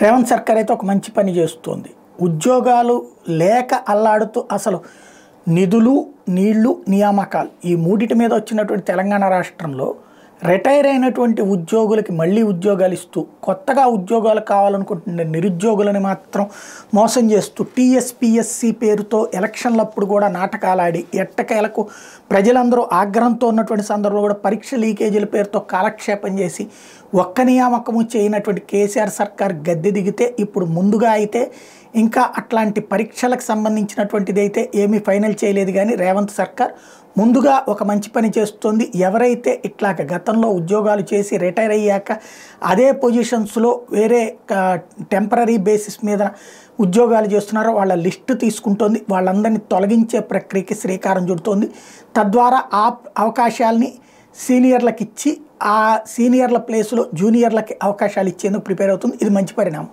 రేవంత్ సర్కార్ అయితే ఒక మంచి పని చేస్తుంది. ఉద్యోగాలు లేక అల్లాడుతూ అసలు నిధులు, నీళ్లు, నియామకాలు ఈ మూడిటి మీద వచ్చినటువంటి తెలంగాణ రాష్ట్రంలో రిటైర్ అయినటువంటి ఉద్యోగులకి మళ్ళీ ఉద్యోగాలు ఇస్తూ కొత్తగా ఉద్యోగాలు కావాలనుకుంటున్న నిరుద్యోగులని మాత్రం మోసం చేస్తూ టీఎస్పీఎస్సీ పేరుతో ఎలక్షన్లప్పుడు కూడా నాటకాలు ఆడి ఎట్టకేలకు ప్రజలందరూ ఆగ్రహంతో ఉన్నటువంటి సందర్భంలో కూడా పరీక్ష లీకేజీల పేరుతో కాలక్షేపం చేసి ఒక్క నియామకము చేయనటువంటి కేసీఆర్ సర్కార్ గద్దె దిగితే ఇప్పుడు ముందుగా అయితే ఇంకా అట్లాంటి పరీక్షలకు సంబంధించినటువంటిది అయితే ఏమీ ఫైనల్ చేయలేదు. కానీ రేవంత్ సర్కార్ ముందుగా ఒక మంచి పని చేస్తుంది. ఎవరైతే ఇట్లాగ గతంలో ఉద్యోగాలు చేసి రిటైర్ అయ్యాక అదే పొజిషన్స్లో వేరే టెంపరీ బేసిస్ మీద ఉద్యోగాలు చేస్తున్నారో వాళ్ళ లిస్టు తీసుకుంటోంది. వాళ్ళందరినీ తొలగించే ప్రక్రియకి శ్రీకారం చుడుతోంది. తద్వారా ఆ అవకాశాలని సీనియర్లకు ఇచ్చి ఆ సీనియర్ల ప్లేస్లో జూనియర్లకి అవకాశాలు ఇచ్చేందుకు ప్రిపేర్ అవుతుంది. ఇది మంచి పరిణామం.